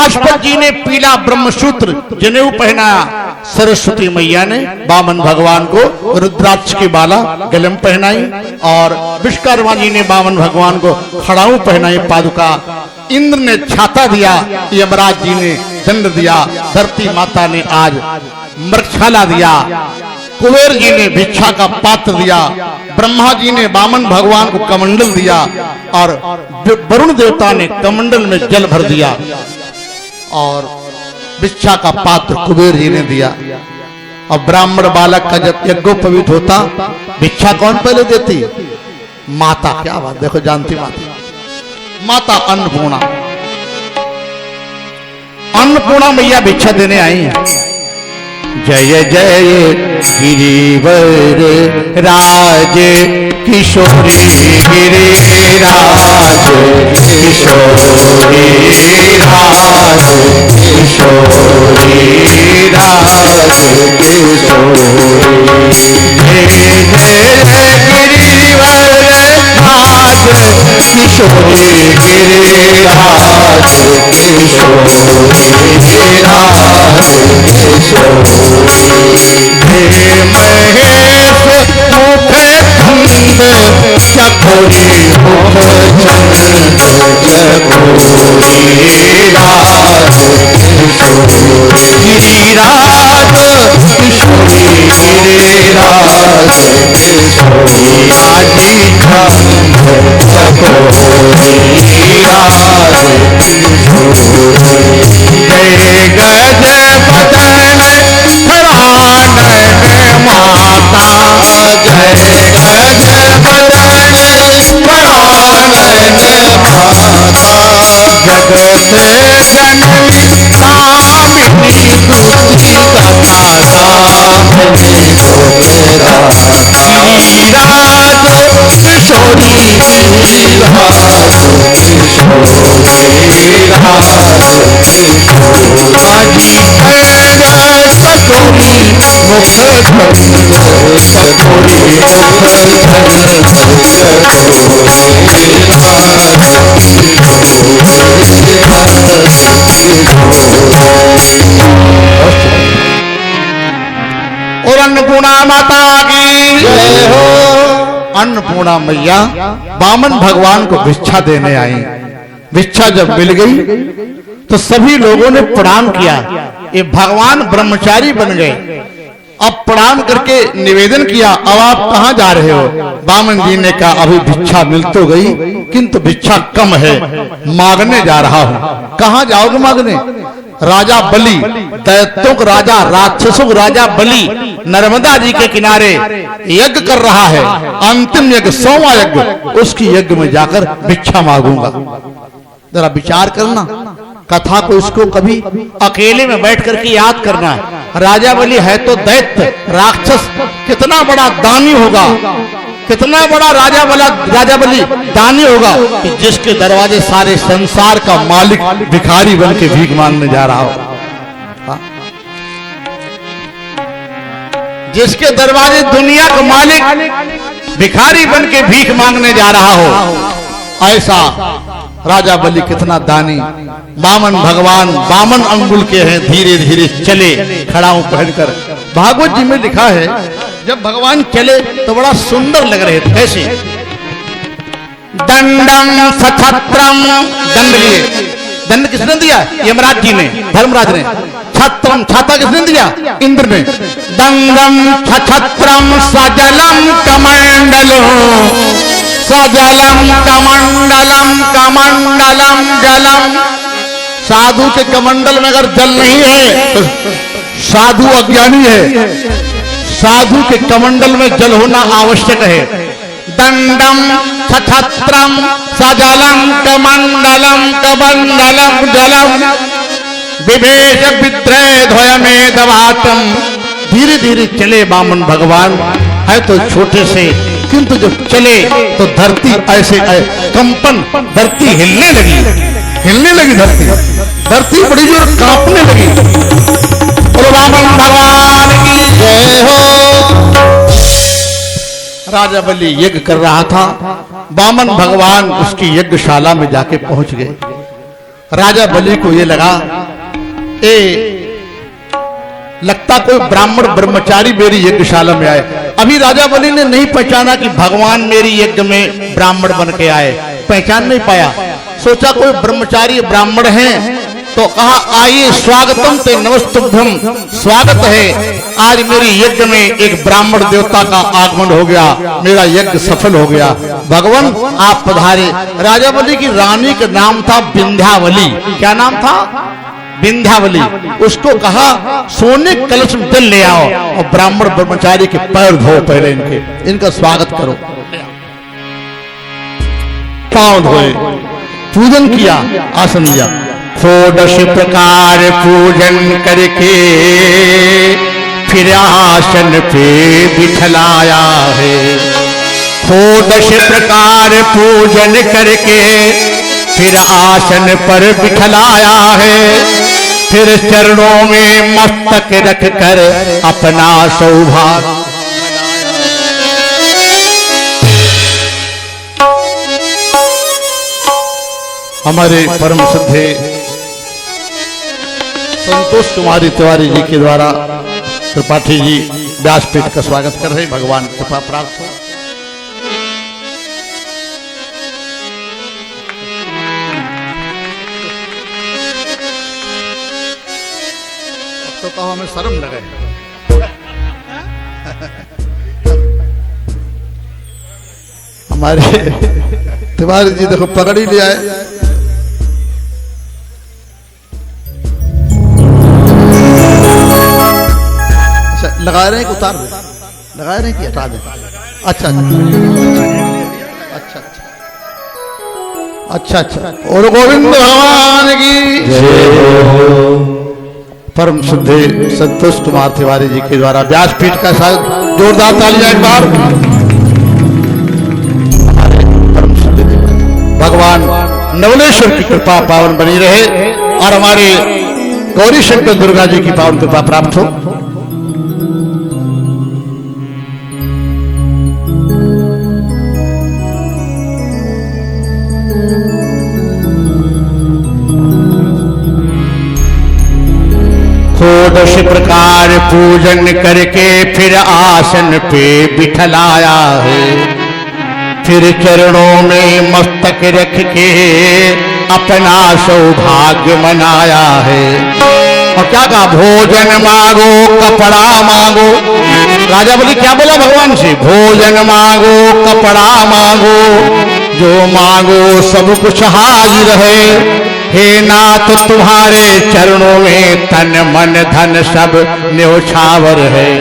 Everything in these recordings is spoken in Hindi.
बृहस्पति जी ने पीला ब्रह्मसूत्र जनेऊ पहनाया, सरस्वती मैया ने वामन भगवान को रुद्राक्ष की माला गले में पहनाई और विश्वकर्मा जी ने वामन भगवान को खड़ाऊ पहनाई पादुका, इंद्र ने छाता दिया, यमराज जी ने दंड दिया, धरती माता ने आज मृगशाला दिया, कुबेर जी ने भिक्षा का पात्र दिया, ब्रह्मा जी ने वामन भगवान को कमंडल दिया और वरुण देवता ने कमंडल में जल भर दिया और भिक्षा का पात्र कुबेर जी ने दिया। और ब्राह्मण बालक का जब यज्ञोपवीत होता, भिक्षा कौन पहले देती? माता। क्या बात, देखो जानती माता अन्नपूर्णा। अन्नपूर्णा मैया भिक्षा देने आई हैं। जय जय गिरिवर राज किशोरी, गिरिराज किशोरी राज किशोरी राज किशोरी, जय जय गिरिवर राज किशोरी, गिरिराज किशोरी राज किशोरी, हे महेश मुख धंध चकोरी, मुख चंद चकोरी राज किशोरी, गिरिराज किशोरी, गिरिराज किशोरी, आजी चंद चकोरी राज किशोरी, जय गज बदन खरानन माता, जय गज बदन खरानन माता, जगत जननी कामिनी दुखी कथा सामने को तेरा, गिरिराज किशोरी, गिरिराज किशोरी राज किशोरी, आजी चकोरी मुख चकोरी, चकोरी मुख और अन्नपूर्णा माता की जय हो। अन्नपूर्णा मैया वामन भगवान को भिक्षा देने आई। भिक्षा जब मिल गई तो सभी लोगों ने प्रणाम किया। ये भगवान ब्रह्मचारी बन गए। अब प्रणाम करके निवेदन किया, अब आप कहाँ जा रहे हो? वामन जी ने कहा अभी भिक्षा मिल तो गई किंतु भिक्षा कम है, मांगने जा रहा हूँ। कहाँ जाओगे मांगने? राजा बलि, दैत्यों का राजा, राक्षसों का राजा बलि नर्मदा जी के किनारे यज्ञ कर रहा है, अंतिम यज्ञ, 100वां यज्ञ, उसकी यज्ञ में जाकर भिक्षा मांगूंगा। जरा विचार करना, कथा को इसको कभी अकेले में बैठ करके याद करना है। राजा बलि है तो दैत्य राक्षस, कितना बड़ा दानी होगा, कितना बड़ा राजा बलि दानी होगा कि जिसके दरवाजे सारे संसार का मालिक भिखारी बन के भीख मांगने जा रहा हो। जिसके दरवाजे दुनिया का मालिक भिखारी बन के भीख मांगने जा रहा हो, ऐसा राजा बलि कितना दानी। वामन भगवान वामन अंगुल के हैं, धीरे धीरे चले खड़ाऊ पहनकर। भागवत जी में लिखा है जब भगवान चले तो बड़ा सुंदर लग रहे थे। कैसे? दंडम सछत्रम, दंड लिए। दंड किसने दिया? यमराज जी ने, धर्मराज ने। छत्रम, छाता किसने दिया? इंद्र ने। दंडम सछत्रम सजलम कमंडलो, सजलम कमंडलम, कमंडलम जलम। साधु के कमंडल में अगर जल नहीं है तो साधु अज्ञानी है। साधु के कमंडल में जल होना आवश्यक है। दंडम छत्रम सजलम कमंडलम कमंडलम जलम, विभेद विद्रय ध्वयमे दवातम। धीरे धीरे चले वामन भगवान, है तो छोटे से, किंतु जब चले तो धरती ऐसे कंपन, धरती हिलने लगी धरती बड़ी जोर कांपने लगी। और वामन भगवान की जय हो। राजा बलि यज्ञ कर रहा था, वामन भगवान उसकी यज्ञशाला में जाके पहुंच गए। राजा बलि को ये लगा लगता कोई ब्राह्मण ब्रह्मचारी मेरी यज्ञशाला में आए। अभी राजा बलि ने नहीं पहचाना कि भगवान मेरी यज्ञ में ब्राह्मण बन के आए, पहचान नहीं पाया। सोचा कोई ब्रह्मचारी ब्राह्मण हैं, तो कहा आइए स्वागतम ते नमस्तुभ्यम, स्वागत है। आज मेरी यज्ञ में एक ब्राह्मण देवता का आगमन हो गया, मेरा यज्ञ सफल हो गया। भगवान आप पधारे। राजा बलि की रानी का नाम था विंध्यावली। क्या नाम था? विंध्यावली। उसको कहा सोने कलश में जल ले आओ और ब्राह्मण ब्रह्मचारी के पैर धो, पहले इनका स्वागत करो। पांव धोए, पूजन किया, आसन लिया। षोडश प्रकार पूजन करके फिर आसन पे बिठलाया है। षोडश प्रकार पूजन करके फिर आसन पर बिठलाया है। फिर चरणों में मस्तक रख कर अपना सौभाग्य हमारे परम श्रद्धे संतोष कुमारी तिवारी जी के द्वारा त्रिपाठी जी व्यासपीठ का स्वागत कर रहे। भगवान कृपा प्राप्त हो। तो कहो हमें शर्म लगे। हमारे तिवारी जी देखो पगड़ी ले आए। अच्छा लगा रहे हैं कि उतार दें? लगा रहे हैं कि हटा दें? अच्छा अच्छा अच्छा अच्छा। और गोविंद भगवान की जय। परम शुद्धे संतोष कुमार तिवारी जी के द्वारा व्यासपीठ का जोरदार तालियां एक बार। हमारे परम शुद्धे भगवान नवलेश्वर की कृपा पावन बनी रहे और हमारे गौरी शंकर दुर्गा जी की पावन कृपा प्राप्त हो। षोडश प्रकार पूजन करके फिर आसन पे बिठलाया है। फिर चरणों में मस्तक रख के अपना सौभाग्य मनाया है। और क्या कहा? भोजन मांगो कपड़ा मांगो। राजा बोली क्या बोला भगवान से? भोजन मांगो कपड़ा मांगो, जो मांगो सब कुछ हाजिर है। हे नाथ तुम्हारे चरणों में तन मन धन सब न्योछावर है।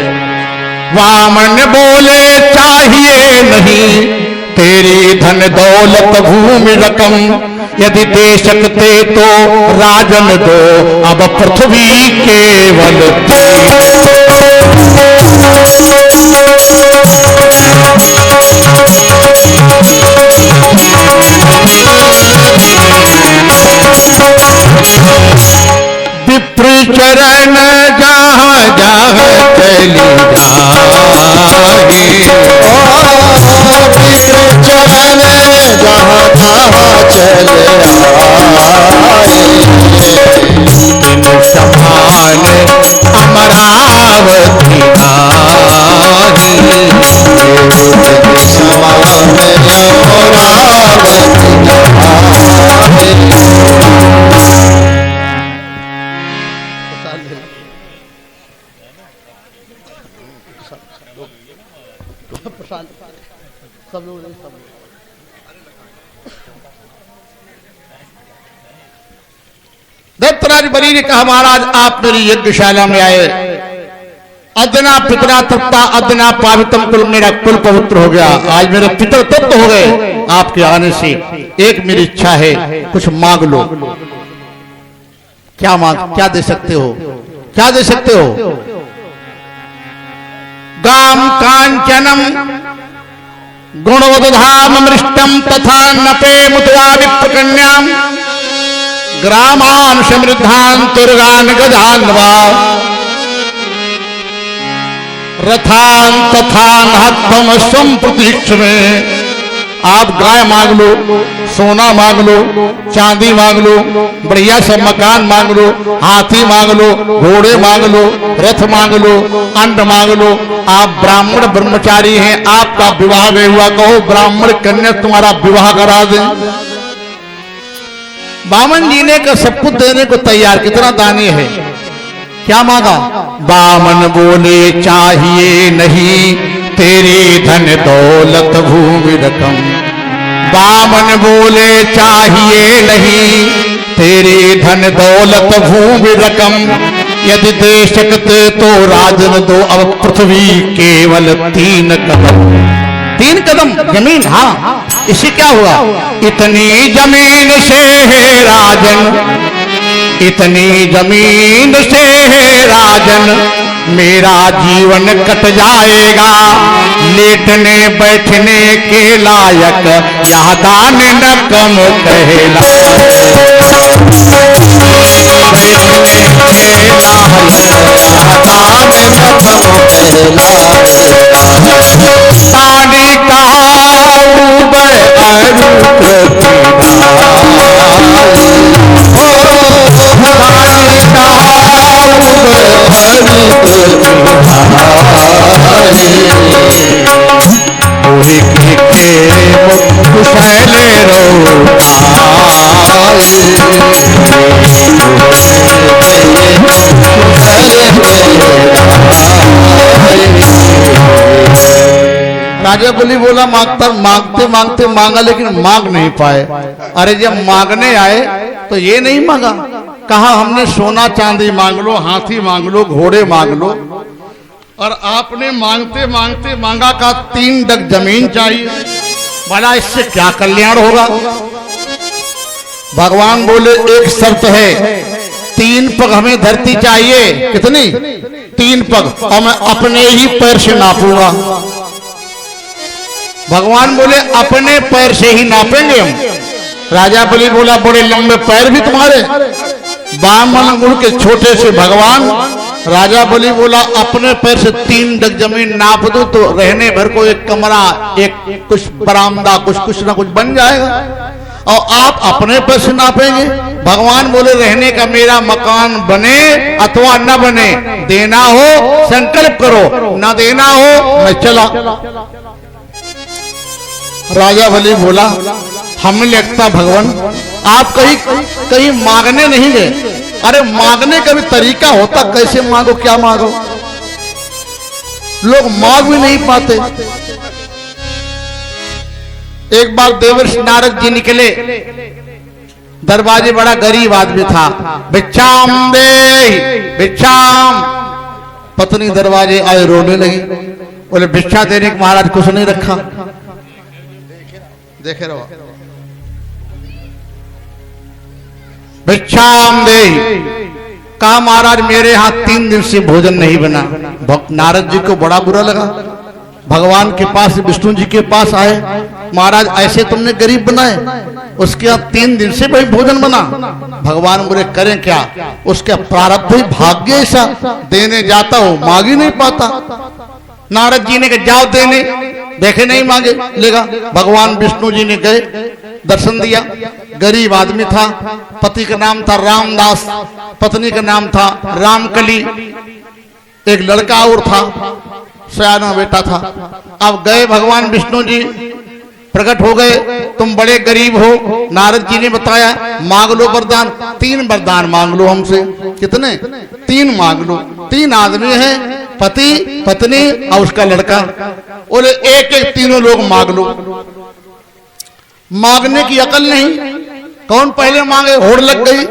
वामन बोले चाहिए नहीं तेरी धन दौलत भूमि रकम, यदि दे सकते तो राजन दो, अब पृथ्वी केवल विप्र चरण जहाँ जहाँ चली जाए। विप्र चरण जहाँ जहाँ चले इन समान अमरावती नाही। समान सब लोग दत्तराज बलि ने कहा महाराज आप मेरी यज्ञशाला में आए, अदना पितरा तत्ता अदना पावितम कुल, मेरा कुल पवित्र हो गया। आज मेरे पितर तत्व हो गए आपके आने से। एक मेरी इच्छा है, कुछ मांग लो। क्या मांग? क्या दे सकते हो? क्या दे सकते हो? गाम कांचनम गुणवदधाम मृष्टम तथा नपे मुद्रा विप्रकन्याम, ग्रामान समृद्धान तुर्गान गजान वा, रथान तथा हत्तम संप्रतीक्ष में आप गाय मांग लो, सोना मांग लो, चांदी मांग लो, बढ़िया सब मकान मांग लो, हाथी मांग लो, घोड़े मांग लो, रथ मांग लो, अन्न मांग लो। आप ब्राह्मण ब्रह्मचारी हैं, आपका विवाह नहीं हुआ, कहो ब्राह्मण कन्या तुम्हारा विवाह करा दें। बामन जी ने सब कुछ देने को तैयार, कितना दानी है। क्या मांगा? बामन बोले चाहिए नहीं तेरी धन दौलत भूमि रकम। बामन बोले चाहिए नहीं तेरी धन दौलत भूमि रकम। यदि दे सकते तो राजन दो, अब पृथ्वी केवल 3 कदम। 3 कदम जमीन, हाँ इससे क्या हुआ? इतनी जमीन से है राजन, इतनी जमीन से है राजन, मेरा जीवन कट जाएगा। लेटने बैठने के लायक यह दान न कम कहला। पानी का राजा बलि बोला मांगता, मांगते मांगते मांगा लेकिन मांग नहीं पाए। अरे जब मांगने आए तो ये नहीं मांगा, कहा हमने सोना चांदी मांग लो, हाथी मांग लो, घोड़े मांग लो, और आपने मांगते मांगते मांगा का 3 डग जमीन चाहिए। भला इससे क्या कल्याण होगा? भगवान बोले एक शर्त है, 3 पग हमें धरती चाहिए। कितनी? 3 पग, और मैं अपने ही पैर से नापूंगा। भगवान बोले अपने पैर से ही नापेंगे हम। राजा बलि बोला बड़े लंबे पैर भी तुम्हारे? बामन गुण के छोटे से भगवान। राजा बलि बोला अपने पैर से 3 डग जमीन नाप दो तो रहने भर को एक कमरा, एक कुछ बरामदा, कुछ ना कुछ बन जाएगा, और आप अपने पैर से नापेंगे। भगवान बोले रहने का मेरा मकान बने अथवा न बने, देना हो संकल्प करो, न देना हो मैं चला। राजा बलि बोला हमें लगता भगवान आप कहीं मांगने नहीं गए। अरे मांगने का भी तरीका होता, कैसे मांगो, क्या मांगो, लोग मांग भी नहीं पाते। एक बार देवर्षि नारद जी निकले, दरवाजे बड़ा गरीब आदमी था, भिक्षाम दे भिक्षाम। पत्नी दरवाजे आए रोने लगी, बोले भिक्षा देने के महाराज कुछ नहीं रखा। देखे रहो, भिक्षाम दे। कहा महाराज मेरे यहाँ 3 दिन से भोजन नहीं बना। भक्त नारद जी को बड़ा बुरा लगा, भगवान के पास विष्णु जी के पास आए, महाराज ऐसे तुमने गरीब बनाए, उसके यहाँ 3 दिन से भाई भोजन बना। भगवान बोले करें क्या, उसका प्रारब्ध ही भाग्य ऐसा, देने जाता हो मांग ही नहीं पाता। नारद जी ने कहा जाओ देने, देखे नहीं मांगे लेगा। भगवान विष्णु जी ने गए, दर्शन दिया। गरीब आदमी था, पति का नाम था रामदास, पत्नी का नाम था रामकली, एक लड़का और था, सयाना बेटा था। अब गए भगवान विष्णु जी, प्रकट हो गए, तुम बड़े गरीब हो। नारद जी ने बताया मांग लो वरदान, 3 वरदान मांग लो हमसे। कितने? 3 मांग लो। 3 आदमी हैं, पति पत्नी और उसका लड़का। बोले एक एक तीनों लोग मांग लो। मांगने की अकल नहीं, कौन पहले मांगे, होड़ लग गई।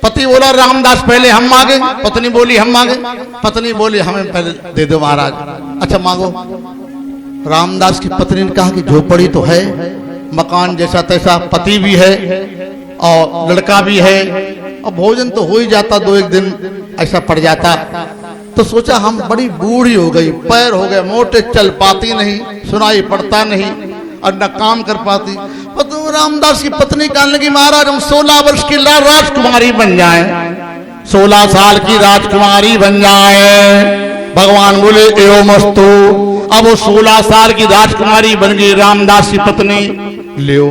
पति बोला रामदास पहले हम मांगे, पत्नी बोली हम मांगे, पत्नी बोली हमें पहले दे दो महाराज। अच्छा मांगो। रामदास की पत्नी ने कहा कि झोपड़ी तो है, मकान जैसा तैसा, पति भी है और लड़का भी है, और भोजन तो हो ही जाता, 2-1 दिन ऐसा पड़ जाता। तो सोचा हम बड़ी बूढ़ी हो गई, पैर हो गए मोटे, चल पाती नहीं, सुनाई पड़ता नहीं और न काम कर पाती। तो रामदास की पत्नी कहने लगी महाराज हम 16 वर्ष की राजकुमारी बन जाए, 16 साल की राजकुमारी बन जाए। भगवान बोले एवं मस्तु। अब वो 16 साल की राजकुमारी बन गई रामदास की पत्नी। लियो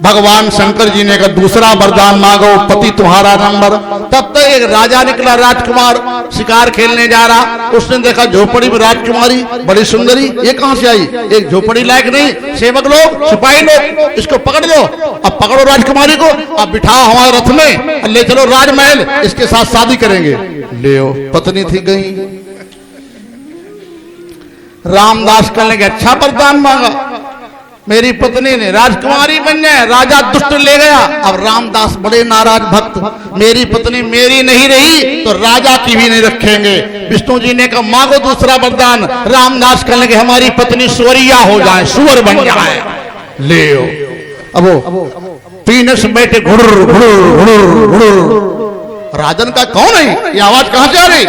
भगवान शंकर जी ने कहा दूसरा वरदान मांगो, पति तुम्हारा नंबर। तब तक एक राजा निकला, राजकुमार शिकार खेलने जा रहा। उसने देखा झोपड़ी में राजकुमारी बड़ी सुंदरी, ये कहां से आई? एक झोपड़ी लायक नहीं, सेवक लोग सिपाही लोग इसको पकड़ लो, अब पकड़ो राजकुमारी को, अब बिठाओ हमारे रथ में, ले चलो राजमहल, इसके साथ शादी करेंगे। ले पत्नी थी गई। रामदास कहने के अच्छा वरदान मांगा, मेरी पत्नी ने राजकुमारी बन जाए, राजा दुष्ट ले गया। अब रामदास बड़े नाराज भक्त, मेरी पत्नी मेरी नहीं रही तो राजा की भी नहीं रखेंगे। विष्णु जी ने कहा मांगो दूसरा वरदान। रामदास कहने के हमारी पत्नी सुअरिया हो जाए, सुअर बन जाए। ले अब तीन से बैठे घुड़ुर घुड़ुर घुड़ुर घुड़ुर। राजन का कौन है, ये आवाज कहां से आ रही?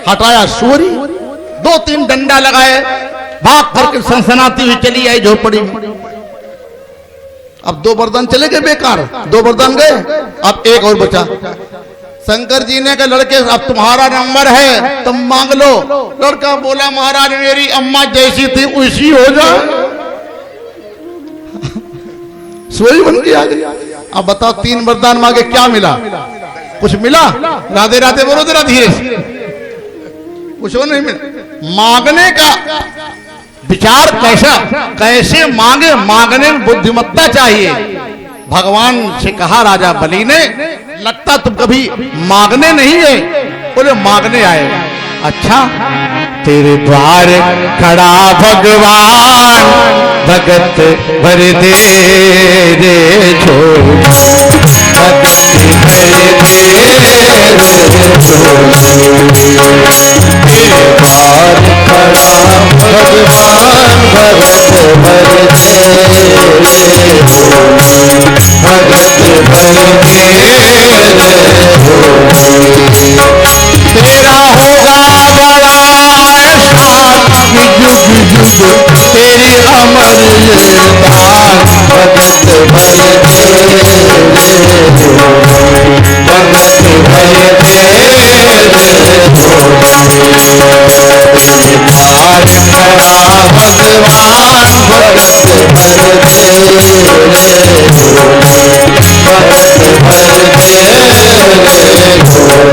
हटाया सुअरी, 2-3 डंडा लगाए, भाग करके सनसनाती हुई चली आई झोपड़ी में। अब 2 वरदान चले गए बेकार, 2 वरदान गए, अब एक और बचा। शंकर जी ने कहा लड़के अब तुम्हारा नंबर है, तुम मांग लो। लड़का बोला महाराज मेरी अम्मा जैसी थी वैसी हो जाए। सोई बन के आ गई। अब बताओ 3 वरदान मांगे क्या मिला? कुछ मिला? राधे राधे बोलो जरा धीरे से। कुछ नहीं मिला। मांगने का विचार कैसे मांगे, मांगने में बुद्धिमत्ता चाहिए। भगवान से कहा राजा बलि ने, लगता तुम कभी मांगने नहीं है। बोले मांगने आए। अच्छा तेरे द्वार खड़ा भगवान, भगत भर दे रे छोड़, भगत भर दे रे छोड़। तेरे द्वार खड़ा भगवान, भगत भर दे रे छोड़, भगत भर दे रे छोड़। तेरा होगा बड़ा ऐसा कि जुग जुग तेरी अमर दान, भगत भर दे रे छोड़, भगत भर दे रे छोड़। द्वार खड़ा भगवान, भगत भर दे रे छोड़, भगत भर दे रे छोड़।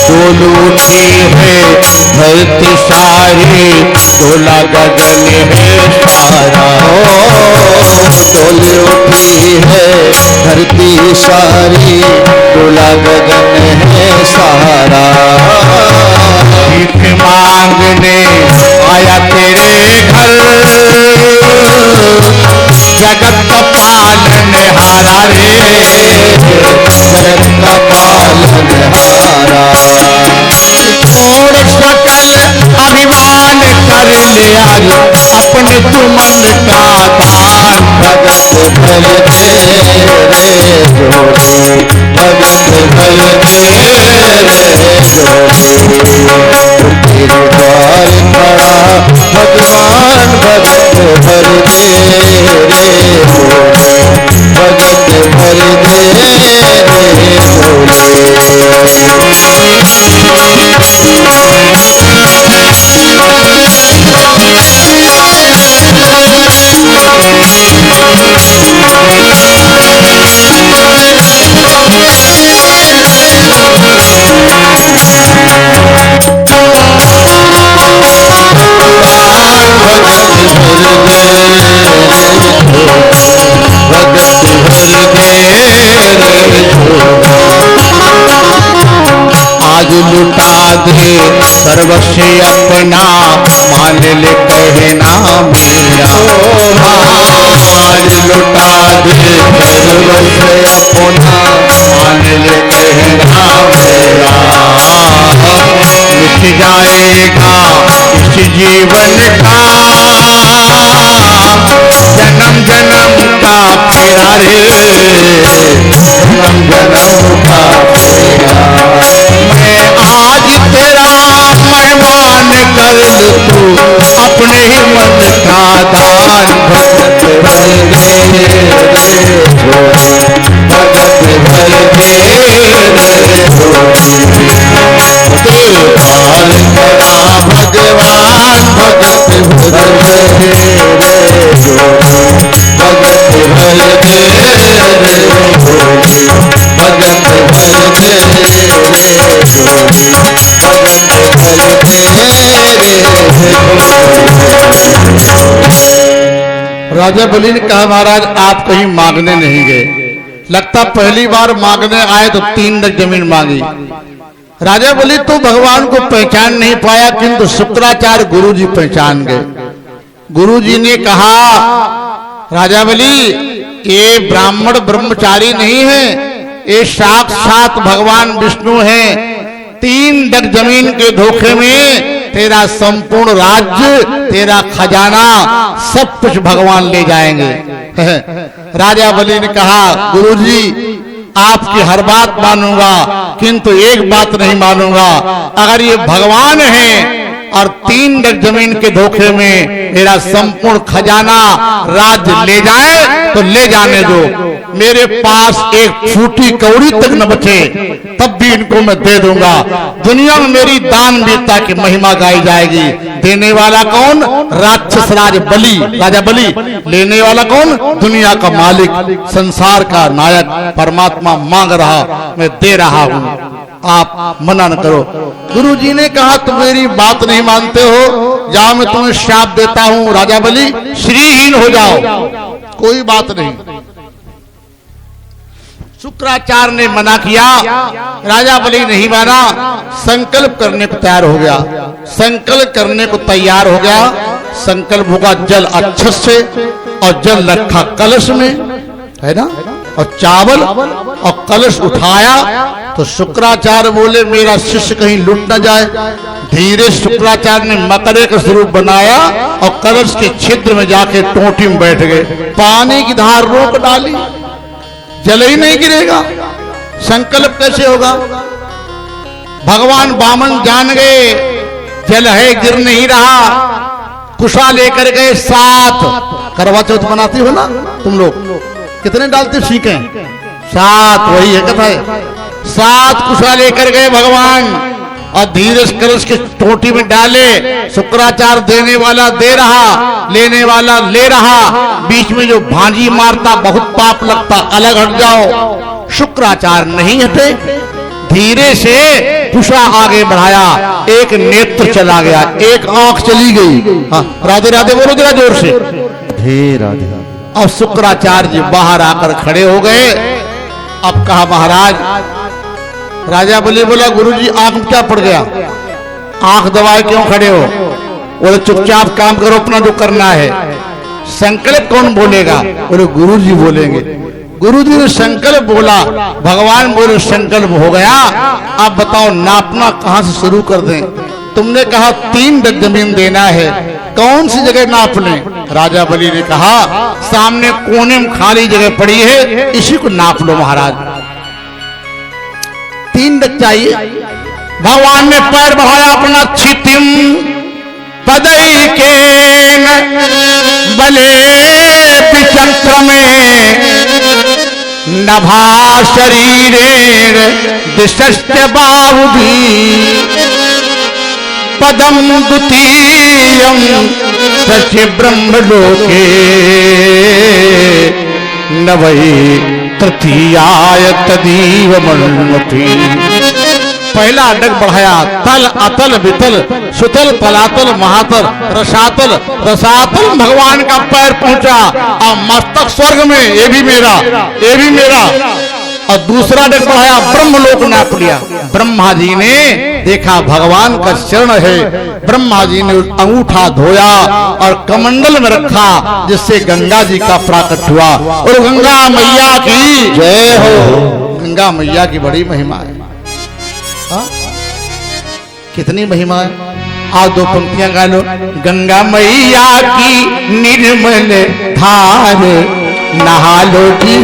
डोल उठी है धरती सारी, डोला गगन है सारा। डोल उठी है धरती सारी, डोला गगन है सारा। भीख मांगने आया तेरे घर, जगत का पालन हारा रे, जगत का पालन हारा। छोड़ सकल अभिमान कर लिया अपने तुमन का दान, भगत भर दे रे जोड़ी, भगत भर दे रे जोड़ी। तेरे द्वार खड़ा भगवान, भगत भर दे रे जोड़ी, भगत भर दे रे जोड़ी। आज लुटा दे सर्वस्व अपना, मान ले कहना मेरा। आज लुटा दे सर्वस्व अपना, मान ले कहना मेरा। मिट जाएगा इस जीवन का जन्म जन्म का तेरा रे जन्म का तेरा। मैं आज तेरा मेहमान कर तू अपने ही मन का दान। भगत भर दे भगत भर दे भगवान भगत भर दे भगत भर दे भगत भर राजा बलि ने कहा महाराज आप कहीं मांगने नहीं गए, लगता पहली बार मांगने आए तो 3 लख जमीन मांगी। राजा बलि तो भगवान को पहचान नहीं पाया, किंतु शुक्राचार्य गुरुजी पहचान गए। गुरुजी ने कहा राजा बलि ये ब्राह्मण ब्रह्मचारी नहीं है, ये साक्षात भगवान विष्णु हैं। 3 लख जमीन के धोखे में तेरा संपूर्ण राज्य, तेरा खजाना, सब कुछ भगवान ले जाएंगे। राजा बलि ने कहा गुरुजी आपकी हर बात मानूंगा, किंतु एक बात नहीं मानूंगा, अगर ये भगवान हैं और 3 लख जमीन के धोखे में मेरा संपूर्ण खजाना राज्य ले जाए तो ले जाने दो, मेरे पास एक फूटी कौड़ी तक न बचे तब भी इनको मैं दे दूंगा। दुनिया में मेरी दान वीरता की महिमा गाई जाएगी। देने वाला कौन? राक्षस राज बलि, राजा बलि। लेने वाला कौन? दुनिया का मालिक, संसार का नायक परमात्मा मांग रहा, मैं दे रहा हूं, आप मना न करो। गुरुजी ने कहा तुम मेरी बात नहीं मानते हो, जाओ मैं तुम्हें श्राप देता हूं, राजा बलि श्रीहीन हो जाओ। कोई बात नहीं। शुक्राचार्य ने मना किया, राजा बलि नहीं माना, संकल्प करने को तैयार हो गया। संकल्प करने को तैयार हो गया, संकल्प होगा जल अच्छे से, और जल रखा कलश में, है ना, और चावल और कलश उठाया तो शुक्राचार्य बोले मेरा शिष्य कहीं लुट न जाए। धीरे शुक्राचार्य ने मकड़े का स्वरूप बनाया और कलश के छिद्र में जाके टोटी में बैठ गए। पानी की धार रोक डाली, जल ही नहीं गिरेगा, संकल्प कैसे होगा? भगवान वामन जान गए जल है, गिर नहीं रहा। कुशा लेकर गए 7। करवा चौथ बनाती हो ना तुम लोग, कितने डालते सीखे? 7, वही है कथा है। 7 कुशा लेकर गए भगवान और धीरे कलश के टोटी में डाले। शुक्राचार्य देने वाला दे रहा, लेने वाला ले रहा, बीच में जो भांजी मारता बहुत पाप लगता, अलग हट जाओ। शुक्राचार्य नहीं हटे, धीरे से कुशा आगे बढ़ाया, एक नेत्र चला गया, एक आंख चली गई। हाँ, राधे राधे बोलो जरा जोर से, राधे राधे। और शुक्राचार्य जी बाहर आकर खड़े हो गए। अब कहा महाराज, राजा बलि बोला गुरुजी आंख में क्या पड़ गया, आंख दबाए क्यों खड़े हो? बोले चुपचाप काम करो अपना जो करना है। संकल्प कौन बोलेगा? बोले गुरुजी बोलेंगे। गुरुजी ने संकल्प बोला, भगवान बोले संकल्प हो गया, अब बताओ नापना कहां से शुरू कर दें? तुमने कहा 3 लख जमीन देना है, कौन सी जगह नाप लें? राजा बलि ने कहा सामने कोने में खाली जगह पड़ी है, इसी को नाप लो महाराज। 3 लख चाहिए। भगवान ने पैर बढ़ाया अपना, छितिम पदई के बले विचक्र में नभा शरीरे दिशश्च बाहुभी पदम द्वितीयं सचि ब्रह्मलोके न वही तृतीयाय तदीव मन्मथी। पहला अड्डक बढ़ाया, तल अतल वितल सुतल तलातल महातल रसातल रसातल भगवान का पैर पहुंचा और मस्तक स्वर्ग में, ये भी मेरा, ये भी मेरा। और दूसरा अड्डक बढ़ाया, ब्रह्मलोक नाप लिया। ब्रह्मा जी ने देखा भगवान का चरण है, ब्रह्मा जी ने अंगूठा धोया और कमंडल में रखा, जिससे गंगा जी का प्राकट हुआ। और गंगा मैया की जय हो। गंगा मैया की बड़ी महिमा है। हा? कितनी महिमा है? आज 2 पंक्तियां गा लो। गंगा मैया की निर्मल धार नहा लो जी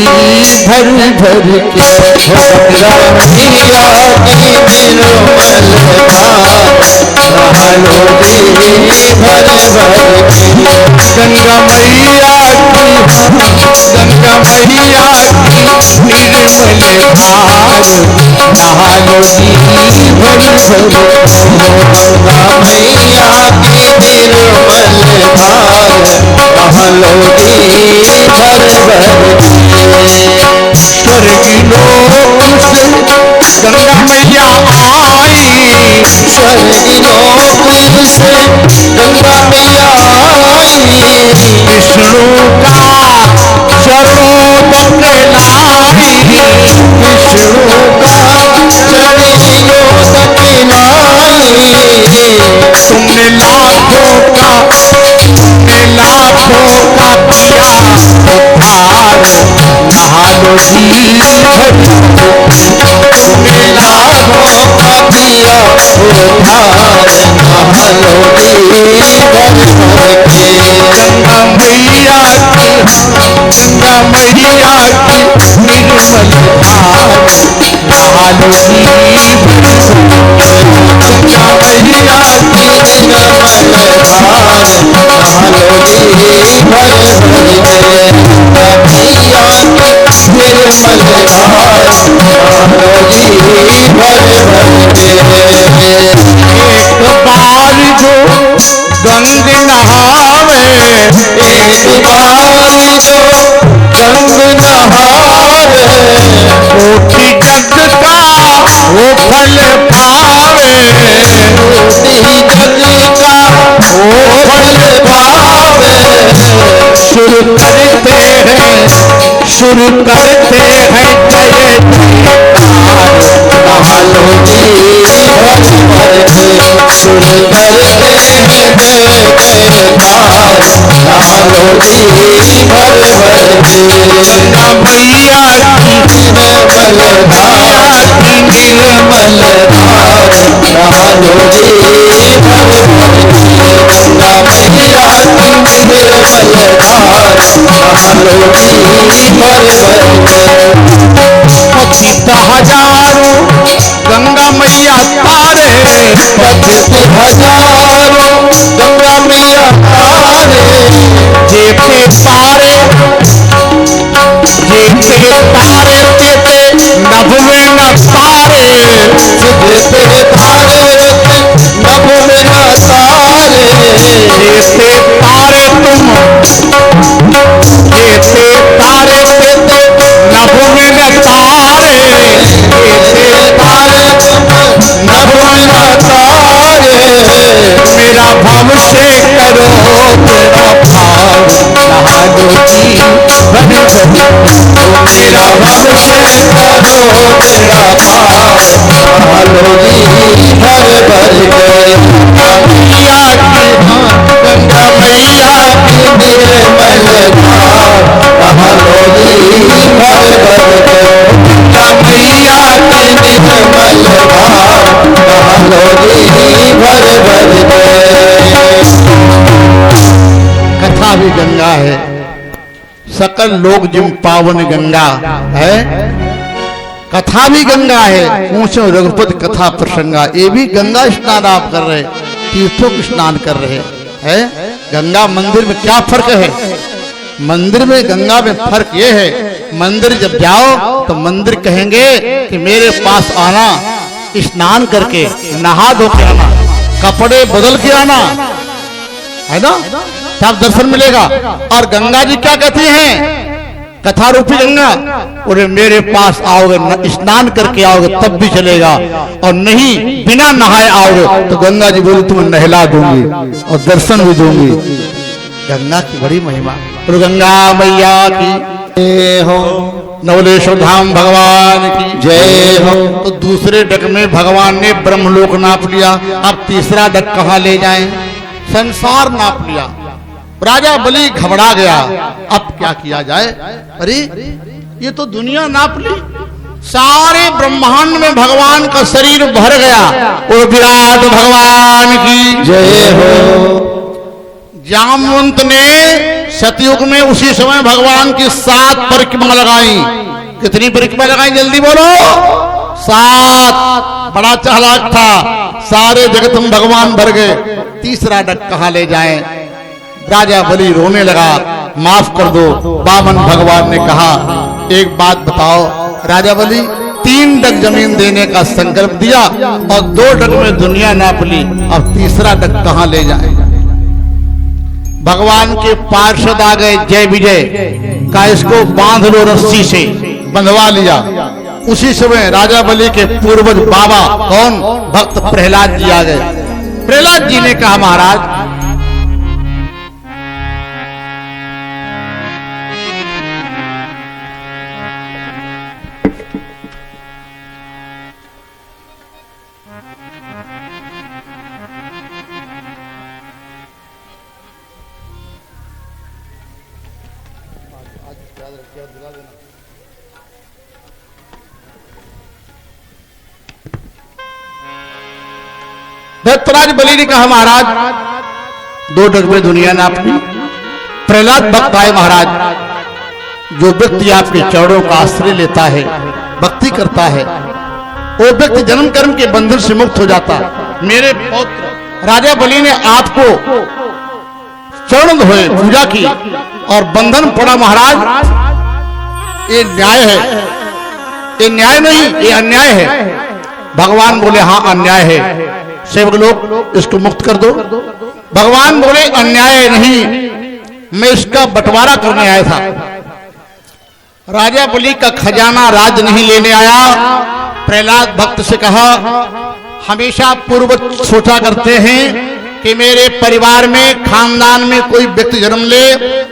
भर भर के। गंगा मैया की निर्मल धार नहा लो जी भर भर के। गंगा मैया की निर्मल धार नहा लो जी भर भर के। गंगा मैया की निर्मल धार नहा लो जी भर भर के। स्वर्गी लोक से गंगा मैया आई, स्वर्गी लोक से गंगा मैया आई। विष्णु का चरणों तक लाई, विष्णु का चरणों तक लाई। तुमने लाखों का किया उद्धार नहा लो जी भर। तुमने लाखों का किया उद्धार नहा लो जी भर भर के। गंगा मैया की निर्मल धार नहा लो जी भर। गंगा मैया की निर्मल धार नहा लो जी भर भर के। गंगा मैया की निर्मल धार नहा लो जी भर भर के। एक बार जो गंग नहावे, एक बार जो गंग नहावे कोटि जग का वो फल पावे। कोटि जग का वो फल पावे। शुरू करते हैं जय जयकार नहा लो जी भर भर के। सुर करते हैं जय जयकार नहा लो जी भर भर के। गंगा मैया की निर्मल धार निर्मल धार नहा लो जी भर भर के। गंगा मैया की निर्मल धार नहा लो जी भर भर के। पतित हजारों गंगा मैया तारे, पतित हजारों गंगा मैया तारे। जेते तारे तेते नभ में न तारे। जेते तारे नभ में न तारे। जेते तारे तुम जेते तारे तेते नभ में न तारे। जेते तारे नभ में न तारे। मेरा भव से करो तेरा भाव नहा लो जी भर भर। मेरा भव से करो तेरा भाव नहा लो जी भर भर के। गंगा मैया की निर्मल धार नहा लो जी भर भर के। गंगा मैया की निर्मल धार नहा लो जी भर भर के। कथा भी गंगा है, सकल लोग जिम पावन गंगा है। कथा भी गंगा है, ऊंचो रघुपति कथा प्रसंगा। ये भी गंगा स्नान आप कर रहे, तीर्थों को स्नान कर रहे हैं। गंगा मंदिर में क्या फर्क है? मंदिर में गंगा में फर्क ये है, मंदिर जब जाओ तो मंदिर कहेंगे कि मेरे पास आना, स्नान करके नहा धो के आना, कपड़े बदल के आना, है ना, तब दर्शन मिलेगा। और गंगा जी क्या कहती हैं? कथा रूपी गंगा, और मेरे पास आओगे स्नान करके आओगे तब भी चलेगा, और नहीं बिना नहाए आओगे तो गंगा जी बोली तुम्हें नहला दूंगी और दर्शन भी दूंगी। गंगा की बड़ी महिमा। और गंगा मैया की जय हो, नवलेश्वर धाम भगवान की जय हो। तो दूसरे डग में भगवान ने ब्रह्मलोक नाप लिया, अब तीसरा डग कहाँ ले जाएं? संसार नाप लिया। राजा बलि घबरा गया, अब क्या किया जाए? अरे ये तो दुनिया नाप ली, सारे ब्रह्मांड में भगवान का शरीर भर गया। और विराट भगवान की जय हो। जामवंत ने सतयुग में उसी समय भगवान की 7 परिक्रमा लगाई। कितनी परिक्रमा लगाई जल्दी बोलो? 7। बड़ा चालाक था, सारे जगत में भगवान भर गए, तीसरा डग कहां ले जाएं? राजा बलि रोने लगा, माफ कर दो। बामन भगवान ने कहा, एक बात बताओ राजा बलि, 3 डग जमीन देने का संकल्प दिया और 2 डग में दुनिया नाप ली, अब तीसरा डग कहां ले जाए? भगवान के पार्षद आ गए, जय विजय का इसको बांध लो, रस्सी से बंधवा लिया। उसी समय राजा बलि के पूर्वज बाबा कौन, भक्त प्रहलाद जी आ गए। प्रहलाद जी ने कहा, महाराज दैत्यराज बलि ने कहा, महाराज 2 डग में दुनिया नापनी। प्रहलाद भक्त आए, महाराज जो व्यक्ति आपके चरणों का आश्रय लेता है, भक्ति करता है, वो व्यक्ति जन्म कर्म के बंधन से मुक्त हो जाता। मेरे पौत्र राजा बलि ने आपको चरण धोए, पूजा की और बंधन पड़ा। महाराज ये न्याय है? ये न्याय नहीं, ये अन्याय है। भगवान बोले, हाँ अन्याय है, सेवक लोग इसको मुक्त कर दो। भगवान बोले, अन्याय नहीं, मैं इसका बंटवारा करने आया था। राजा बलि का खजाना राज नहीं लेने आया। प्रहलाद भक्त से कहा, हमेशा पूर्वज सोचा करते हैं कि मेरे परिवार में, खानदान में कोई व्यक्ति जन्म ले,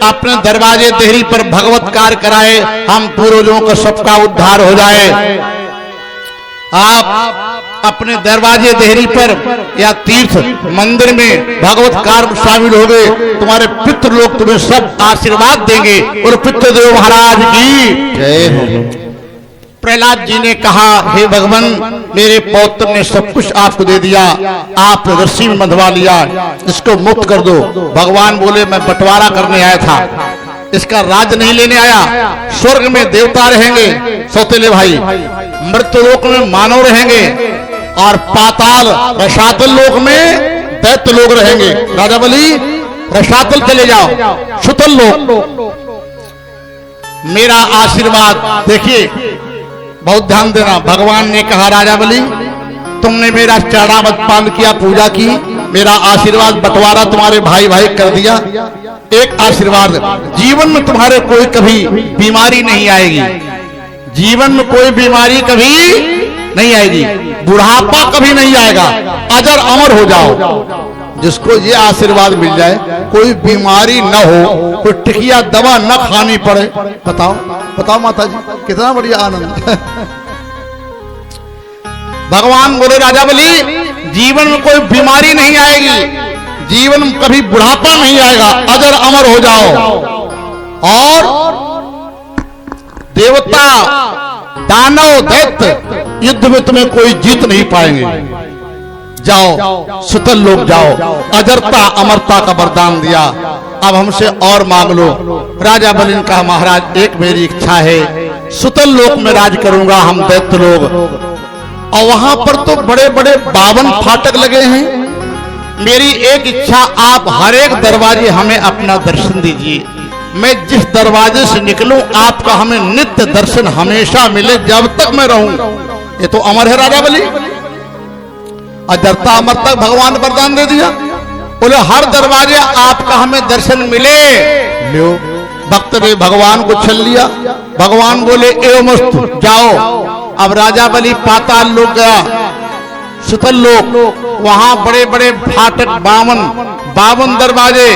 अपने दरवाजे देहरी पर भगवत कार्य कराए, हम पूर्वजों का सबका उद्धार हो जाए। आप अपने दरवाजे देहरी पर या तीर्थ मंदिर में भगवत कार्य में शामिल हो गए, तुम्हारे पितृ लोग तुम्हें सब आशीर्वाद देंगे। और पितृदेव महाराज की जय हो। प्रहलाद जी ने कहा, हे भगवान, मेरे पौत्र ने सब कुछ आपको दे दिया, आप रस्सी में बंधवा लिया, इसको मुक्त कर दो। भगवान बोले, मैं बंटवारा करने आया था, इसका राज नहीं लेने आया। स्वर्ग में देवता रहेंगे सौतेले भाई, मृत्यु लोक में मानव रहेंगे और पाताल रसातल लोक में दैत्य लोग रहेंगे। राजा बलि रसातल चले जाओ, सुतल लोक। मेरा आशीर्वाद देखिए, बहुत ध्यान देना। भगवान ने कहा, राजा बलि तुमने मेरा चरणावत पान किया, पूजा की, मेरा आशीर्वाद बंटवारा तुम्हारे भाई भाई कर दिया। एक आशीर्वाद, जीवन में तुम्हारे कोई कभी बीमारी नहीं आएगी, जीवन में कोई बीमारी कभी नहीं आएगी, बुढ़ापा कभी नहीं आएगा, अजर अमर हो जाओ। जिसको ये आशीर्वाद मिल जाए, कोई बीमारी न हो, कोई टिकिया दवा न खानी पड़े। बताओ बताओ माता जी, कितना बढ़िया आनंद। भगवान बोले, राजा बलि जीवन में कोई बीमारी नहीं आएगी, जीवन में कभी बुढ़ापा नहीं आएगा, अजर अमर हो जाओ। और देवता दानव दैत्य युद्ध में तुम्हें कोई जीत नहीं पाएंगे। जाओ सुतल लोग जाओ, अजरता अमरता का वरदान दिया, अब हमसे और मांग लो। राजा बलि ने कहा, महाराज एक मेरी इच्छा है, सुतल लोक में राज करूंगा, हम दैत्य लोग। और वहां पर तो बड़े बड़े 52 फाटक लगे हैं। मेरी एक इच्छा, आप हर एक दरवाजे हमें अपना दर्शन दीजिए, मैं जिस दरवाजे से निकलूं आपका हमें नित्य दर्शन हमेशा मिले, जब तक मैं रहूं। ये तो अमर है राजा बलि, अजरता अमरता भगवान वरदान दे दिया। बोले हर दरवाजे आपका हमें दर्शन मिले। लो भक्त ने भगवान को छल लिया। भगवान बोले, एवं मस्तु, जाओ। अब राजा बलि पाताल लोक गया, सुतल लोक, वहां बड़े बड़े फाटक 52 दरवाजे,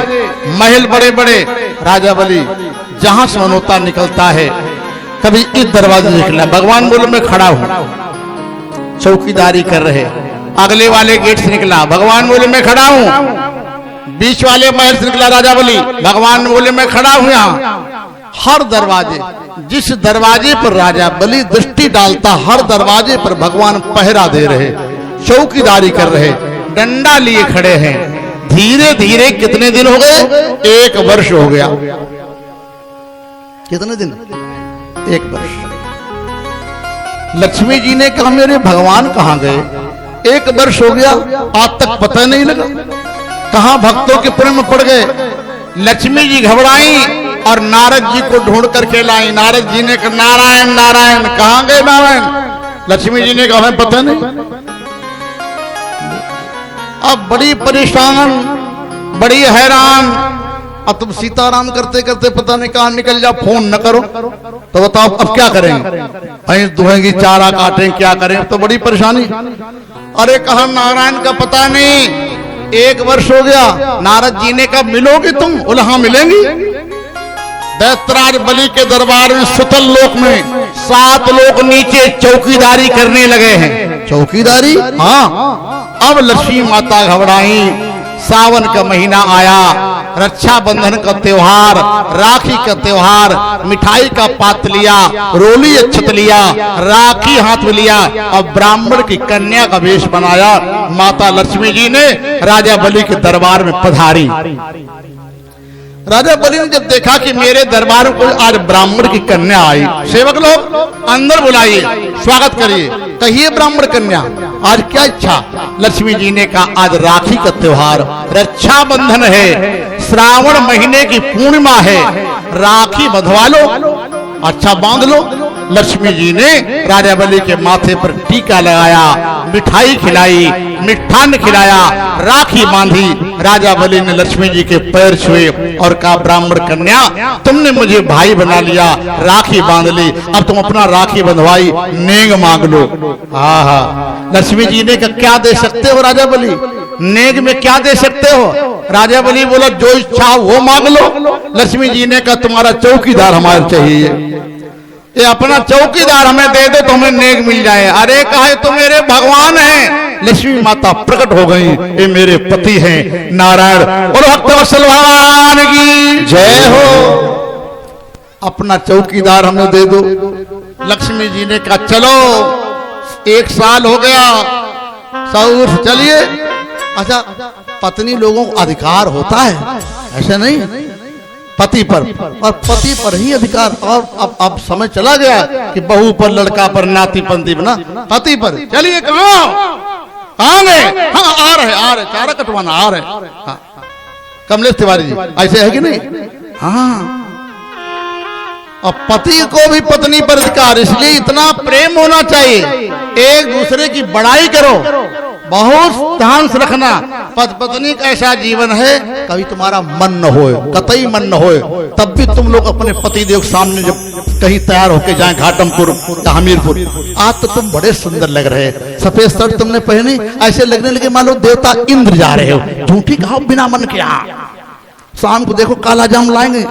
महल बड़े बड़े। राजा बलि जहां से मनोता निकलता है, कभी इस दरवाजे से निकला, भगवान बोले मैं खड़ा हूं, चौकीदारी कर रहे। अगले वाले गेट से निकला, भगवान बोले मैं खड़ा हूं। बीच वाले महल से निकला राजा बलि, भगवान बोले मैं खड़ा हूं यहां। हर दरवाजे, जिस दरवाजे पर राजा बलि दृष्टि डालता, हर दरवाजे पर भगवान पहरा दे रहे, चौकीदारी कर रहे, डंडा लिए खड़े हैं, धीरे धीरे कितने दिन हो गए? 1 वर्ष हो गया। कितने दिन? 1 वर्ष। लक्ष्मी जी ने कहा मेरे भगवान कहां गए? 1 वर्ष हो गया, आज तक पता नहीं लगा। कहां भक्तों के प्रेम में पड़ गए। लक्ष्मी जी घबराई और नारद जी को ढूंढ करके लाई। नारद जी ने कहा नारायण नारायण, कहां गए नारायण? लक्ष्मी जी ने कहा हमें पता नहीं। अब बड़ी परेशान, बड़ी हैरान। अब तुम सीताराम करते करते पता नहीं कहां निकल जाओ, फोन न करो तो बताओ अब क्या करेंगे? भैंस दुहेंगी, चारा काटें, क्या करें? तो बड़ी परेशानी। अरे कहा नारायण का पता नहीं, 1 वर्ष हो गया। नारद जी ने कहा मिलोगे तुम? बोले हाँ मिलेंगी। दैत्यराज बलि के दरबार में सुतल लोक में 7 लोग नीचे चौकीदारी करने लगे हैं। चौकीदारी? हाँ। अब लक्ष्मी माता घबराई। सावन का महीना आया, रक्षाबंधन का त्योहार, राखी का त्योहार, मिठाई का पात लिया, रोली अक्षत लिया, राखी हाथ में लिया। अब ब्राह्मण की कन्या का वेश बनाया। माता लक्ष्मी जी ने राजा बलि के दरबार में पधारी। राजा बलि ने जब देखा कि मेरे दरबार में कोई आज ब्राह्मण की कन्या आई, सेवक लोग अंदर बुलाइए, स्वागत करिए, कहिए ब्राह्मण कन्या आज क्या इच्छा? लक्ष्मी जी ने कहा आज राखी का त्योहार, रक्षाबंधन है, श्रावण महीने की पूर्णिमा है, राखी बंधवा लो, अच्छा बांध लो। लक्ष्मी जी ने राजा बलि के माथे पर टीका लगाया, मिठाई खिलाई, मिष्ठान खिलाया, राखी बांधी। राजा बलि ने लक्ष्मी जी के पैर छुए और कहा ब्राह्मण कन्या तुमने मुझे भाई बना लिया, राखी बांध ली, अब तुम अपना राखी बंधवाई नेग मांग लो। आहा, लक्ष्मी जी ने कहा क्या दे सकते हो राजा बलि? नेग में क्या दे सकते हो? राजा बलि बोला जो इच्छा वो मांग लो। लक्ष्मी जी ने कहा तुम्हारा चौकीदार हमारे चाहिए, ये अपना चौकीदार हमें दे दो तो हमें नेग मिल जाए। अरे कहा तो मेरे भगवान हैं। लक्ष्मी माता प्रकट हो गई, ये मेरे पति हैं नारायण। और भक्तवत्सल भगवान की जय हो। अपना चौकीदार हमें दे दो। लक्ष्मी जी ने कहा चलो 1 साल हो गया, सौर चलिए। अच्छा, पत्नी लोगों को अधिकार होता है, ऐसा नहीं, पति पर, और पति पर ही अधिकार। और अब समय चला गया कि बहू पर, लड़का पर, नाती पंती बना, पति पर। चलिए कहाँ गए? हाँ आ रहे, चारा कटवाना आ रहे। हाँ, कमलेश तिवारी जी ऐसे है कि नहीं? हाँ। और पति को भी पत्नी पर अधिकार, इसलिए इतना प्रेम होना चाहिए, एक दूसरे की बड़ाई करो, बहुत ध्यान से रखना। पत्नी का ऐसा जीवन है कभी तुम्हारा मन न होए, कतई मन न होए, तब भी तुम लोग अपने पति देव सामने जब कहीं तैयार होके जाएं, घाटमपुर या हमीरपुर, आज तो तुम बड़े सुंदर लग रहे, सफेद शर्ट तुमने पहनी, ऐसे लगने लगे मान लो देवता इंद्र जा रहे हो। झूठी कहा बिना मन के। शाम को देखो काला जाम लाएंगे।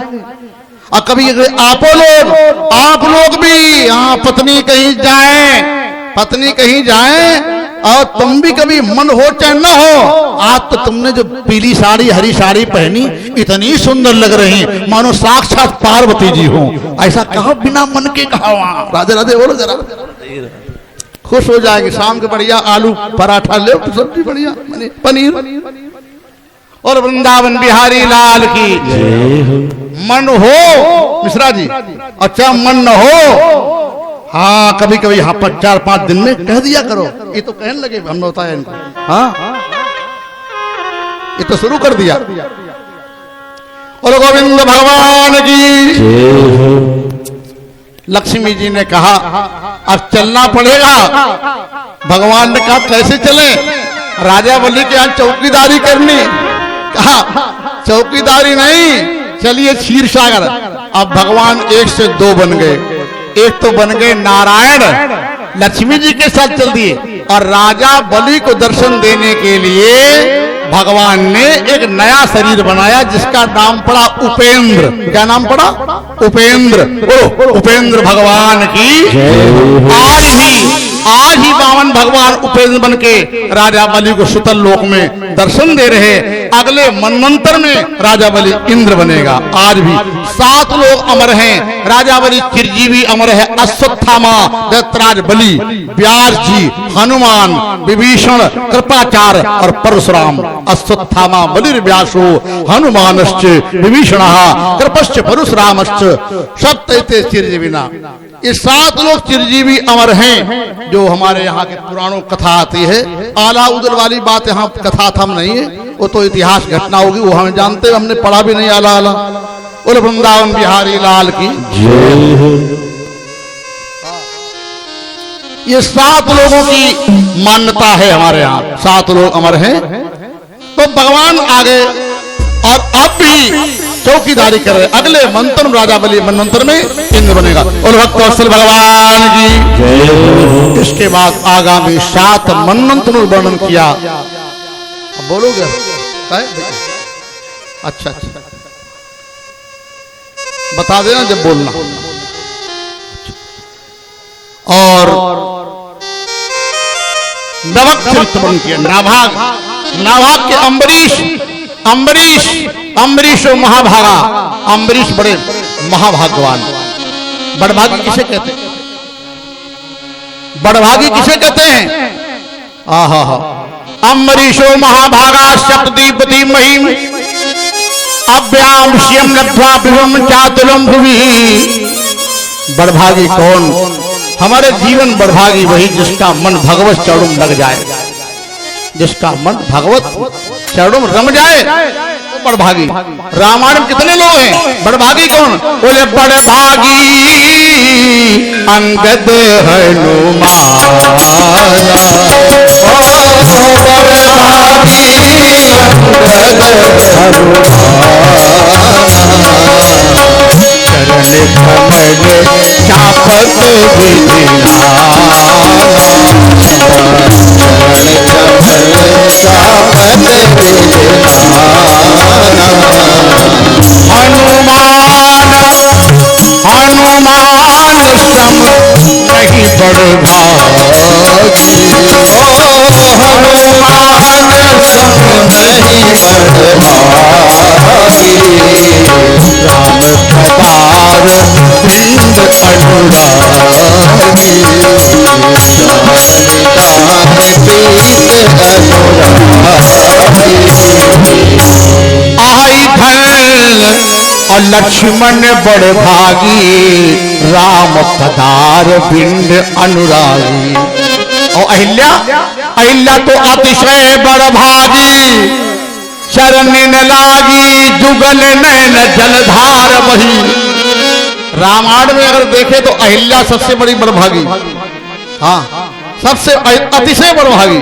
और कभी आप लोग भी यहाँ पत्नी कहीं जाए और तुम भी कभी मन हो चाहे न हो, आज तो तुमने जो पीली साड़ी हरी साड़ी पहनी इतनी सुंदर लग रही मानो साक्षात पार्वती जी हो। ऐसा कहो बिना मन के कहो। राधे राधे बोलो जरा, खुश हो जाएगी। शाम के बढ़िया आलू पराठा ले, सब्जी बढ़िया पनीर। और वृंदावन बिहारी लाल की मन हो मिश्रा जी, अच्छा मन न हो, हाँ कभी कभी यहाँ पर 4-5 दिन में कह दिया करो। ये तो कहने लगे, हमने बताया इनको, हाँ ये तो शुरू कर दिया। और गोविंद भगवान की लक्ष्मी जी ने कहा अब चलना पड़ेगा। भगवान ने कहा कैसे चले? राजा बलि के यहाँ चौकीदारी करनी। कहा चौकीदारी नहीं, चलिए क्षीर सागर। अब भगवान 1 से 2 बन गए। एक तो बन गए नारायण, लक्ष्मी जी के साथ चल दिए। और राजा बलि को दर्शन देने के लिए भगवान ने एक नया शरीर बनाया जिसका नाम पड़ा उपेंद्र। क्या नाम पड़ा? उपेंद्र। उपेंद्र भगवान की आज भी आज ही वामन भगवान उपेंद्र बन के राजा बलि को सुतल लोक में दर्शन दे रहे। अगले मनवंतर में राजा बलि इंद्र बनेगा। आज भी 7 लोग अमर हैं। राजा बलि चिरजीवी अमर है। अश्वत्थामा, दत्तराज बलि, व्यास जी, हनुमान, विभीषण, कृपाचार्य और परशुराम। अश्वत्थामा बलिर्व्यासो हनुमानश्च विभीषणः कृपश्च परशुरामश्च सप्तैते चिरजीविना। ये 7 लोग चिरजीवी अमर हैं। जो हमारे यहाँ के पुराणों कथा आती है, आला उदल वाली बात यहाँ कथा थम नहीं है, वो तो इतिहास घटना होगी, वो हमें जानते, हमने पढ़ा भी नहीं। आला आला उल वृंदावन बिहारी लाल की जय हो। ये 7 लोगों की मान्यता है हमारे यहाँ। 7 लोग अमर हैं। तो भगवान आगे और अब भी चौकीदारी कर रहे। अगले मंत्र राजा बलि मनवंतर में इंद्र बनेगा। और भक्त वत्सल भगवान की जय हो। इसके बाद आगामी 7 मनवंतर वर्णन किया। अब बोलोगे? अच्छा अच्छा, बता देना जब बोलना। और नवक चरित्र वर्णन किया। नाभाग के अम्बरीश महाभागा। अम्बरीश बड़े महाभाग्यवान। बड़भागी किसे कहते हैं? बड़भागी किसे कहते हैं? आहा हा। अम्बरीशो महाभागा सप्तदीपति महिम अभ्याम श्यम लब्ध्वा विभम चातुलम भुवि। बड़भागी कौन? हमारे जीवन बड़भागी वही जिसका मन भगवत चरणों में लग जाए। जिसका मन भगवत चरणों में रम जाए वो बड़भागी। रामायण में कितने लोग हैं? बड़भागी कौन? बोले बड़भागी अंगद हनुमान। चरण कमल चापत विधिना। हनुमान सम नहीं बड़भागी। हनुमान सम नहीं बड़भागी। राम कपार बिंद अनुरागी। आई धन और लक्ष्मण बड़भागी। राम पधार बिंद अनुरागी। और अहिल्या तो अतिशय बड़भागी। शरण न लागी जुगल नैन जलधार बही। रामायण में अगर देखे तो अहिल्या सबसे बड़ी बड़भागी। हाँ, सबसे अतिशय बड़भागी।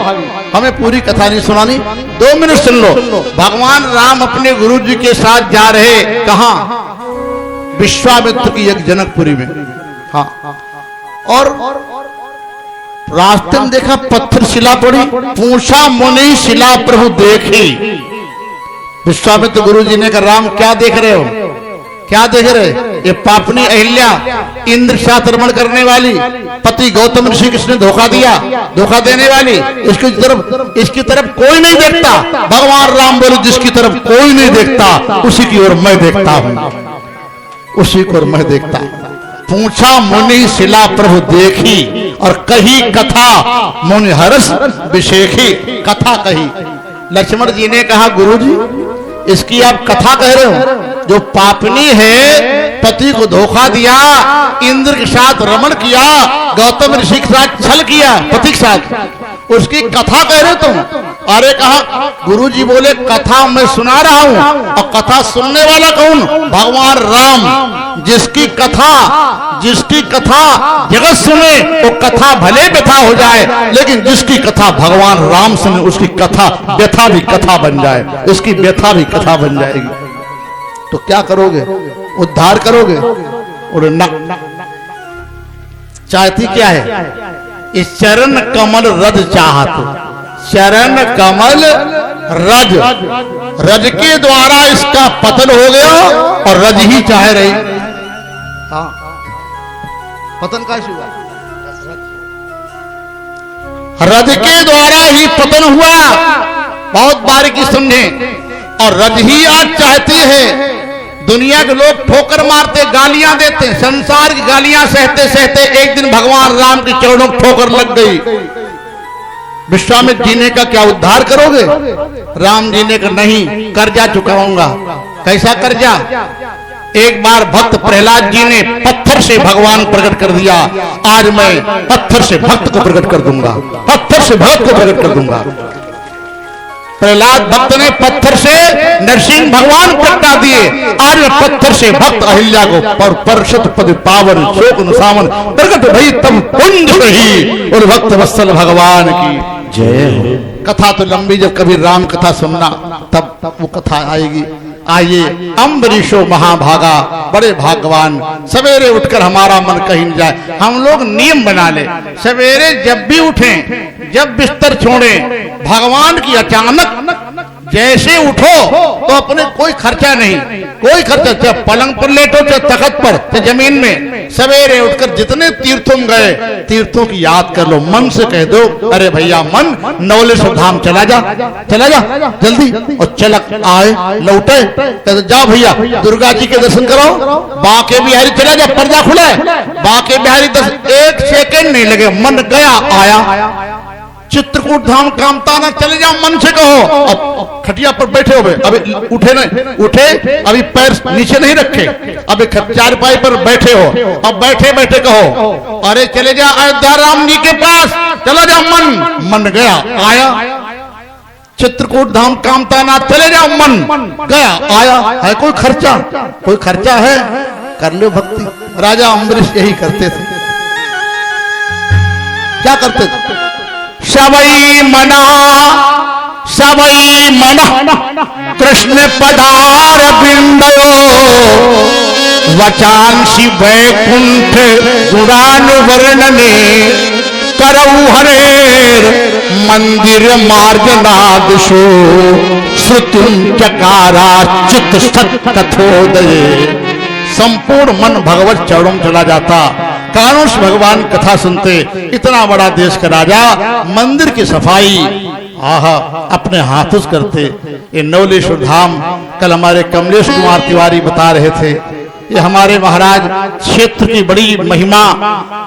हमें पूरी कथा नहीं सुनानी, 2 मिनट सुन लो। भगवान राम अपने गुरु जी के साथ जा रहे। कहां? विश्वामित्र की एक जनकपुरी में। हाँ, और रास्ते में देखा पत्थर शिला पड़ी। पूछा मुनि शिला प्रभु देखी। विश्वामित्र गुरु जी ने कहा राम क्या देख रहे हो? क्या देख रहे? ये पापनी अहिल्या इंद्र के साथ रमण करने वाली, पति गौतम ऋषि किसने धोखा दिया, धोखा देने वाली, इसकी तरफ कोई नहीं देखता। भगवान राम बोले जिसकी तरफ कोई नहीं देखता उसी की ओर मैं देखता हूं, उसी को मैं देखता। पूछा मुनि शिला प्रभु देखी और कही कथा मुनि हर्ष विशेखी। कथा कही। लक्ष्मण जी ने कहा गुरुजी इसकी आप कथा कह रहे हो? जो पापनी है, पति को धोखा दिया, इंद्र के साथ रमण किया, गौतम ऋषि के साथ छल किया, पति के साथ, उसकी कथा कह रहे तुम? अरे कहा गुरुजी बोले कथा मैं सुना रहा हूं। और कथा सुनने वाला कौन? भगवान राम। जिसकी कथा जगत सुने वो कथा भले व्यथा हो जाए, लेकिन जिसकी कथा भगवान राम सुने उसकी कथा व्यथा भी कथा बन जाए, इसकी व्यथा भी कथा बन जाएगी। तो क्या करोगे? उद्धार करोगे? और न चाहती क्या है? इस चरण कमल रज चाहत। चरण कमल रज, रज के द्वारा इसका पतन हो गया और रज ही चाह रही। हाँ, पतन का हुआ? रज के द्वारा ही पतन हुआ। बहुत बारीकी समझे। और रज ही आज चाहती है, दुनिया के लोग ठोकर मारते, गालियां देते, संसार की गालियां सहते सहते एक दिन भगवान राम के चरणों को ठोकर लग गई। विश्वामित्र जीने का क्या उद्धार करोगे? राम जीने का नहीं, कर्जा चुकाऊंगा। कैसा कर्जा? एक बार भक्त प्रहलाद जी ने पत्थर से भगवान प्रकट कर दिया, आज मैं पत्थर से भक्त को प्रकट कर दूंगा, पत्थर से भक्त को प्रकट कर दूंगा। प्रहलाद भक्त ने पत्थर से नरसिंह भगवान प्रगटा दिए, आज मैं पत्थर से भक्त अहिल्या को पर परशत पद पावन शोक नुसावन प्रकट भई तब कुंज रही और भक्त वत्सल भगवान की जय हो। कथा तो लंबी, जब कभी राम कथा सुनना तब वो कथा आएगी। आइए, अम्बरीशो महाभागा, बड़े भाग्यवान। सवेरे उठकर हमारा मन कहीं न जाए, हम लोग नियम बना ले, सवेरे जब भी उठें, जब बिस्तर छोड़ें, भगवान की अचानक जैसे उठो तो अपने कोई खर्चा नहीं, कोई खर्चा, चाहे पलंग पर लेटो, चाहे तख्त पर, चाहे जमीन में, सवेरे उठकर जितने तीर्थों में गए, तीर्थों की याद कर लो। मन से कह दो, अरे भैया मन नवलेश्वर धाम चला जा, चला जा जल्दी। और चलक आए लौटे, जाओ भैया दुर्गा जी के दर्शन करो, बांके बिहारी चला जा, पर्दा खुला है, बांके बिहारी दर्शन, एक सेकंड नहीं लगे, मन गया आया। चित्रकूट धाम कामताना चले जाओ, मन से कहो। अब खटिया पर बैठे हुए, अभी उठे नहीं, उठे अभी पैर नीचे नहीं रखे, अभी चारपाई पर बैठे हो, अब बैठे बैठे कहो, अरे चले जा अयोध्या राम जी के पास, चला जाओ, मन गया आया। चित्रकूट धाम कामताना चले जाओ, मन गया आया। है कोई खर्चा? कोई खर्चा है? कर लो भक्ति। राजा अम्बरीश यही करते थे। क्या करते थे? सबई मना कृष्ण पदार बिंदयो वचांसी वैकुंठ गुणानुवर्णने करऊ हरेर मंदिर मार्जनादशो श्रुतिं चकारा चित सत कथोदये। संपूर्ण मन भगवत चरणों में चला जाता, कानों से भगवान कथा सुनते। इतना बड़ा देश का राजा मंदिर की सफाई आहा अपने हाथों से करते। ये नवलेश्वर धाम कल हमारे कमलेश कुमार तिवारी बता रहे थे, ये हमारे महाराज क्षेत्र की बड़ी महिमा,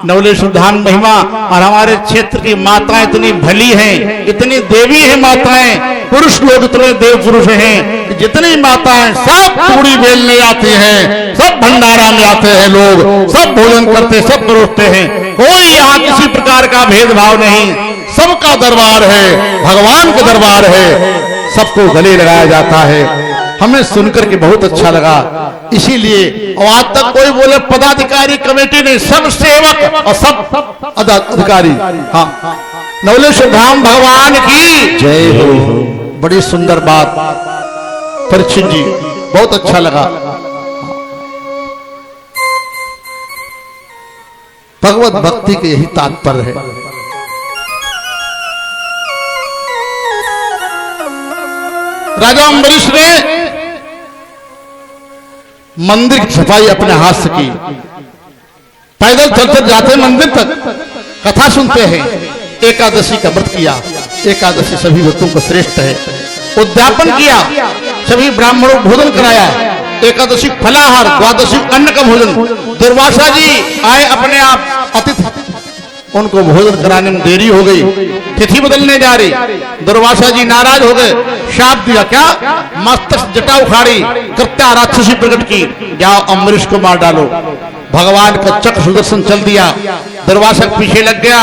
नवलेश्वर धाम महिमा। और हमारे क्षेत्र की माताएं इतनी भली हैं, इतनी देवी हैं माताएं, पुरुष लोग इतने देव पुरुष हैं, जितनी माताएं सब पूरी बेलने आती हैं, सब भंडारा में आते हैं, लोग सब भोजन करते, सब परोसते हैं। कोई यहाँ किसी प्रकार का भेदभाव नहीं, सबका दरबार है, भगवान का दरबार है, सबको गले लगाया जाता है। हमें सुनकर के बहुत अच्छा लगा, इसीलिए और आज तक कोई बोले पदाधिकारी कमेटी नहीं, सब सेवक और सब अधिकारी। हाँ, नवलेश्वर धाम भगवान की जय हो। बड़ी सुंदर बात परीक्षित जी, बहुत अच्छा लगा। भगवत भक्ति के यही तात्पर्य है। राजा अम्बरीश ने मंदिर की सफाई अपने हाथ से की, पैदल चलते जाते मंदिर तक, कथा सुनते हैं, एकादशी का व्रत किया। एकादशी सभी व्रतों को श्रेष्ठ है। उद्यापन किया, सभी ब्राह्मणों को भोजन कराया। एकादशी फलाहार, द्वादशी अन्न का भोजन। दुर्वासा जी आए अपने आप अतिथि, उनको भोजन कराने में देरी हो गई, तिथि बदलने जा रही। दुर्वासा जी नाराज हो गए, शाप दिया, क्या? मस्तक जटा उखाड़ी, कृत्या राक्षसी प्रकट की, जाओ अम्बरीश को मार डालो। भगवान का चक्र सुदर्शन चल दिया, दुर्वासा पीछे लग गया।